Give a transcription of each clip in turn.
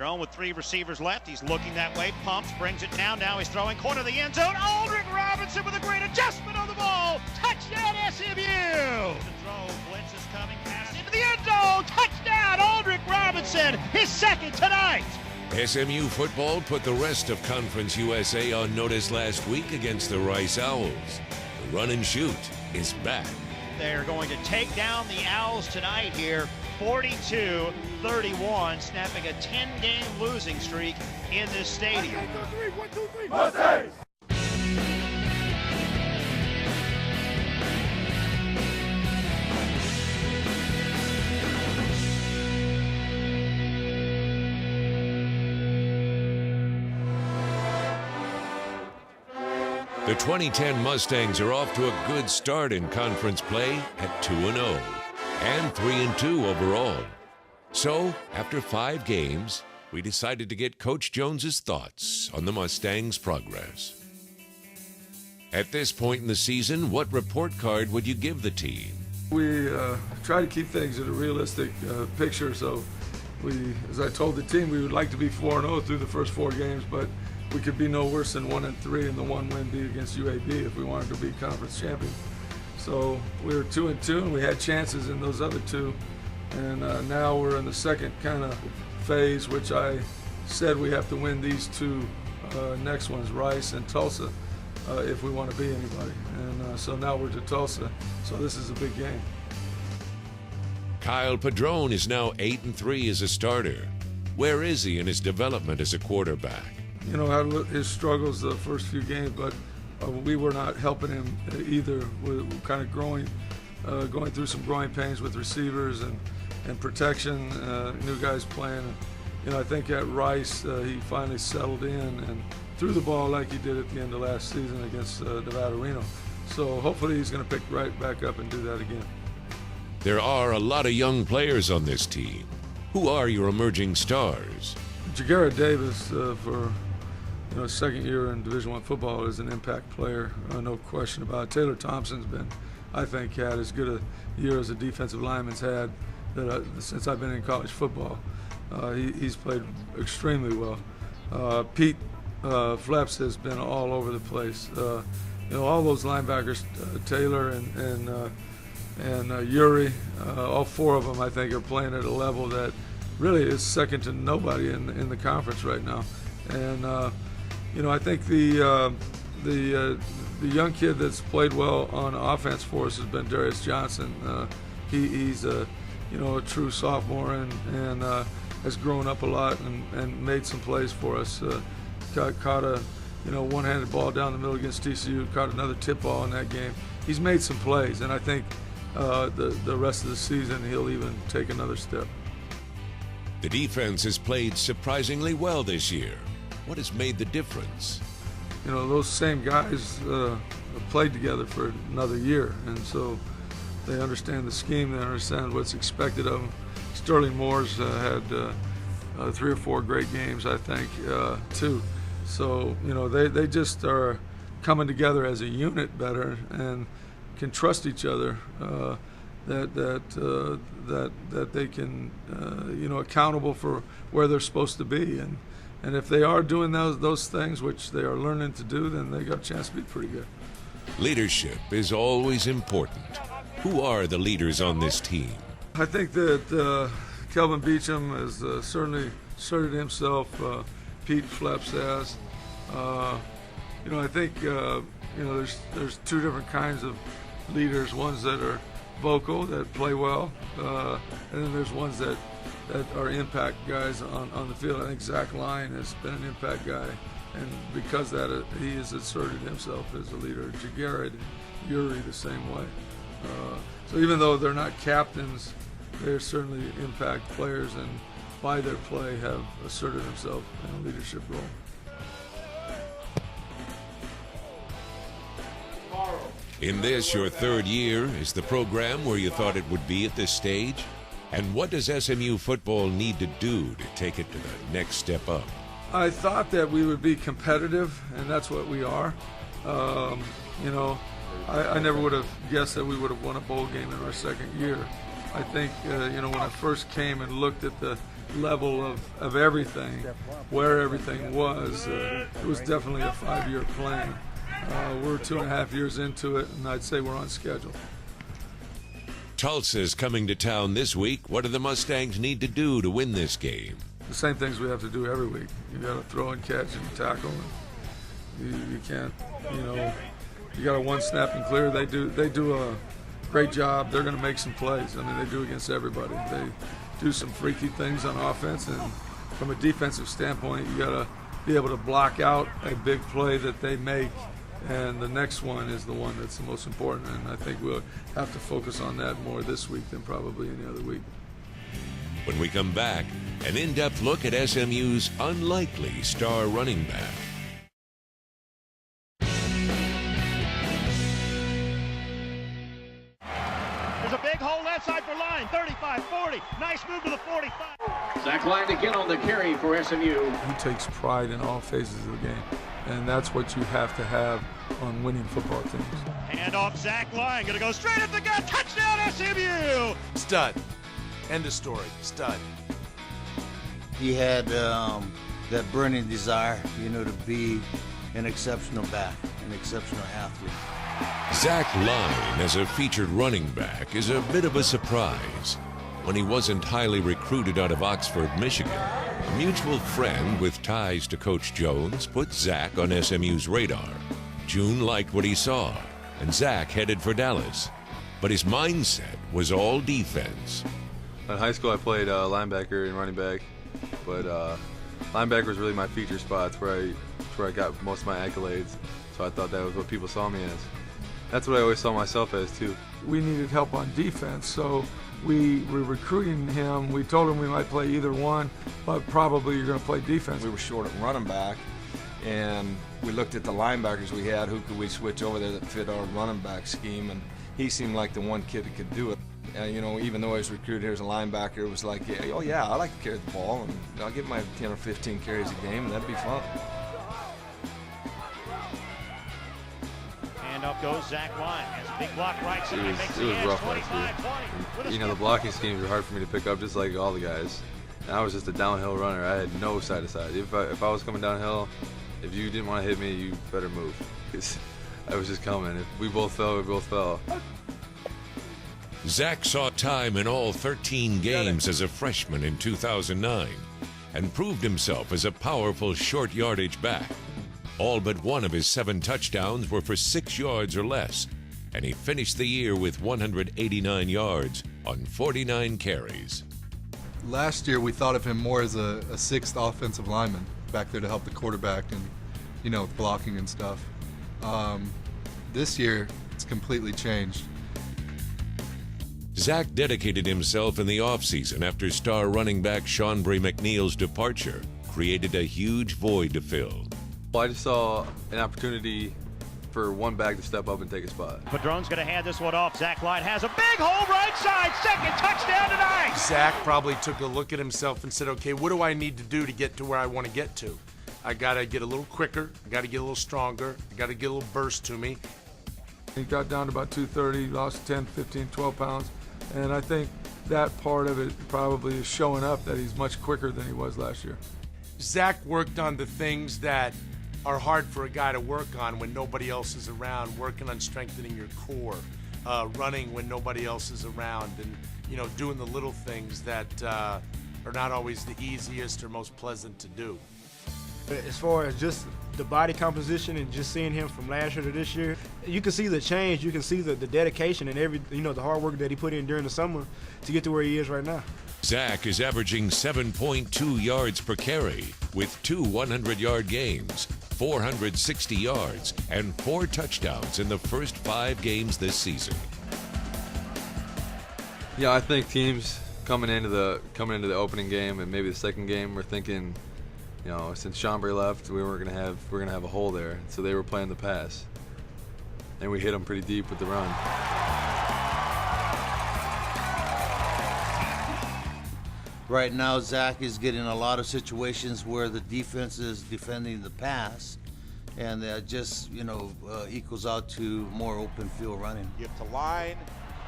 Thrown with 3 receivers left. He's looking that way. Pumps, brings it down. Now he's throwing corner of the end zone. Aldrick Robinson with a great adjustment on the ball. Touchdown SMU. Throw, blitz is coming. Pass into the end zone. Touchdown Aldrick Robinson. His second tonight. SMU football put the rest of Conference USA on notice last week against the Rice Owls. The run and shoot is back. They're going to take down the Owls tonight here, 42-31, snapping a 10-game losing streak in this stadium. 1, 2, 3, Mustangs! The 2010 Mustangs are off to a good start in conference play at 2-0 and 3-2 overall. So, after 5 games, we decided to get Coach Jones's thoughts on the Mustangs' progress. At this point in the season, what report card would you give the team? We try to keep things in a realistic picture, so as I told the team, we would like to be 4-0 through the first 4 games, but we could be no worse than 1-3, and the one win be against UAB if we wanted to be conference champion. So we were 2-2, and we had chances in those other 2. And now we're in the second kind of phase, which I said we have to win these 2 next ones, Rice and Tulsa, if we want to be anybody. And so now we're to Tulsa, so this is a big game. Kyle Padron is now 8-3 as a starter. Where is he in his development as a quarterback? You know, had his struggles the first few games, but we were not helping him either. We're kind of going through some growing pains with receivers and protection, new guys playing. And, you know, I think at Rice, he finally settled in and threw the ball like he did at the end of last season against Nevada Reno. So hopefully he's going to pick right back up and do that again. There are a lot of young players on this team. Who are your emerging stars? Jagara Davis, for second year in Division I football, is an impact player, no question about it. Taylor Thompson's been, I think, had as good a year as a defensive lineman's had since I've been in college football. He's played extremely well. Pete Fleps has been all over the place. All those linebackers, Taylor and Yuri, all 4 of them, I think, are playing at a level that really is second to nobody in the conference right now. And I think the young kid that's played well on offense for us has been Darius Johnson. He's a true sophomore and has grown up a lot and made some plays for us. Caught a one-handed ball down the middle against TCU. Caught another tip ball in that game. He's made some plays, and I think the rest of the season he'll even take another step. The defense has played surprisingly well this year. What has made the difference? Those same guys have played together for another year, and so they understand the scheme, they understand what's expected of them. Sterling Moore's had 3 or 4 great games, I think, too. So, they just are coming together as a unit better and can trust each other, that they can, accountable for where they're supposed to be. And if they are doing those things, which they are learning to do, then they got a chance to be pretty good. Leadership is always important. Who are the leaders on this team? I think that Kelvin Beecham has certainly asserted himself. Pete Fleps has. I think there's 2 different kinds of leaders. Ones that are vocal, that play well, and then there's ones that are impact guys on the field. I think Zach Lyon has been an impact guy, and because of that, he has asserted himself as a leader. Jagara and Yuri the same way. So even though they're not captains, they're certainly impact players, and by their play have asserted themselves in a leadership role. In this, your 3rd year, is the program where you thought it would be at this stage? And what does SMU football need to do to take it to the next step up? I thought that we would be competitive, and that's what we are. I never would have guessed that we would have won a bowl game in our 2nd year. I think, when I first came and looked at the level of everything, where everything was, it was definitely a 5-year plan. We're 2.5 years into it, and I'd say we're on schedule. Tulsa's coming to town this week. What do the Mustangs need to do to win this game? The same things we have to do every week. You got to throw and catch and tackle. And you can't, you got to one snap and clear. They do a great job. They're going to make some plays. I mean, they do against everybody. They do some freaky things on offense, and from a defensive standpoint, you got to be able to block out a big play that they make, and the next one is the one that's the most important, and I think we'll have to focus on that more this week than probably any other week. When we come back, an in-depth look at SMU's unlikely star running back. There's a big hole left side for Line, 35, 40. Nice move to the 45. Zach Line again on the carry for SMU. He takes pride in all phases of the game, and that's what you have to have on winning football teams. Hand off Zach Line, gonna go straight at the gut. Touchdown SMU! Stud. End of story. Stud. He had that burning desire, to be an exceptional back, an exceptional athlete. Zach Line as a featured running back is a bit of a surprise. When he wasn't highly recruited out of Oxford, Michigan, a mutual friend with ties to Coach Jones put Zach on SMU's radar. June liked what he saw, and Zach headed for Dallas. But his mindset was all defense. In high school, I played linebacker and running back, but linebacker was really my feature spot. It's where I got most of my accolades. So I thought that was what people saw me as. That's what I always saw myself as too. We needed help on defense, so we were recruiting him. We told him we might play either one, but probably you're going to play defense. We were short at running back, and we looked at the linebackers we had. Who could we switch over there that fit our running back scheme? And he seemed like the one kid that could do it. Even though I was recruited here as a linebacker, it was like, oh yeah, I like to carry the ball, and I'll get my 10 or 15 carries a game, and that'd be fun. And up goes Zach Line. Has a big block right side. It was rough last year. The blocking schemes were hard for me to pick up, just like all the guys. And I was just a downhill runner. I had no side to side. If I was coming downhill, if you didn't want to hit me, you better move. Because I was just coming. If we both fell, we both fell. Zach saw time in all 13 games as a freshman in 2009 and proved himself as a powerful short yardage back. All but one of his 7 touchdowns were for 6 yards or less, and he finished the year with 189 yards on 49 carries. Last year, we thought of him more as a 6th offensive lineman back there to help the quarterback and, with blocking and stuff. This year, it's completely changed. Zach dedicated himself in the offseason after star running back Seanbury McNeil's departure created a huge void to fill. Well, I just saw an opportunity for one back to step up and take a spot. Padron's going to hand this one off. Zach Line has a big hole right side. Second touchdown tonight. Zach probably took a look at himself and said, okay, what do I need to do to get to where I want to get to? I got to get a little quicker. I got to get a little stronger. I got to get a little burst to me. He got down to about 230, lost 10, 15, 12 pounds. And I think that part of it probably is showing up that he's much quicker than he was last year. Zach worked on the things that are hard for a guy to work on when nobody else is around, working on strengthening your core, running when nobody else is around, and doing the little things that are not always the easiest or most pleasant to do. As far as just the body composition and just seeing him from last year to this year, you can see the change. You can see the dedication and the hard work that he put in during the summer to get to where he is right now. Zach is averaging 7.2 yards per carry with 2 100-yard games, 460 yards, and 4 touchdowns in the first 5 games this season. Yeah, I think teams coming into the opening game and maybe the second game were thinking, since Seanbury left, we're gonna have a hole there. So they were playing the pass, and we hit them pretty deep with the run. Right now, Zach is getting a lot of situations where the defense is defending the pass, and that just equals out to more open field running. Give to Line,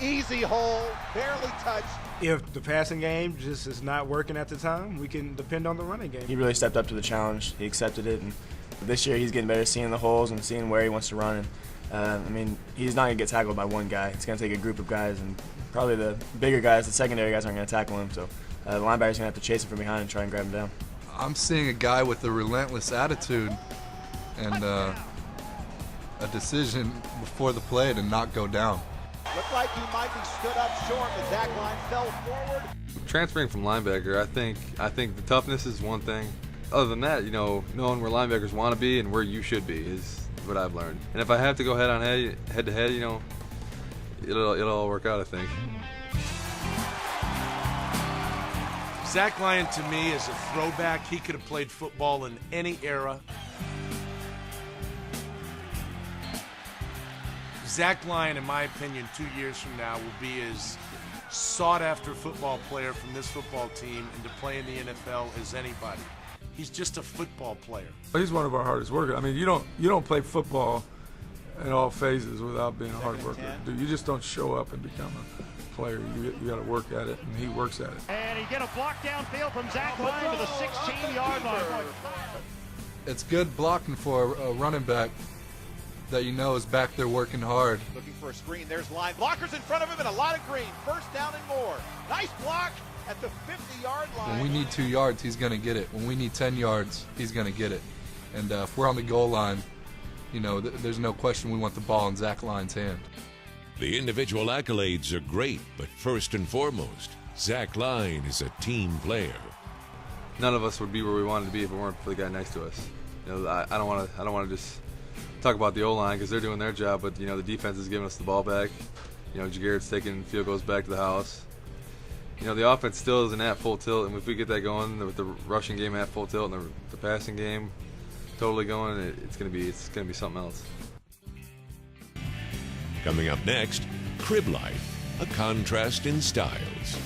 Easy hole, barely touched. If the passing game just is not working at the time, we can depend on the running game. He really stepped up to the challenge. He accepted it, and this year he's getting better, seeing the holes and seeing where he wants to run. And I mean, he's not going to get tackled by one guy. It's going to take a group of guys, and probably the bigger guys, the secondary guys, aren't going to tackle him. So the linebacker's going to have to chase him from behind and try and grab him down. I'm seeing a guy with a relentless attitude and a decision before the play to not go down. Looked like he might be stood up short, but Zach Line fell forward. Transferring from linebacker, I think the toughness is one thing. Other than that, you know, knowing where linebackers want to be and where you should be is what I've learned. And if I have to go head to head, you know, it'll all work out, I think. Zach Lyon, to me, is a throwback. He could have played football in any era. Zach Lyon, in my opinion, 2 years from now will be as sought-after football player from this football team and to play in the NFL as anybody. He's just a football player. He's one of our hardest workers. I mean, you don't play football in all phases without being a hard worker. You just don't show up and become a player. You got to work at it, and he works at it. And he get a block downfield from Zach Line to the 16-yard line. It's good blocking for a running back that you know is back there working hard. Looking for a screen. There's Line. Blockers in front of him and a lot of green. First down and more. Nice block at the 50-yard line. When we need 2 yards, he's going to get it. When we need 10 yards, he's going to get it. And if we're on the goal line, you know, there's no question we want the ball in Zach Line's hand. The individual accolades are great, but first and foremost, Zach Line is a team player. None of us would be where we wanted to be if it weren't for the guy next to us. You know, I don't want to just talk about the O-line because they're doing their job, but you know, the defense is giving us the ball back. You know, Jagarrett's taking field goals back to the house. You know, the offense still isn't at full tilt, and if we get that going with the rushing game at full tilt and the passing game totally going, it's gonna be something else. Coming up next, Crib Life, a contrast in styles.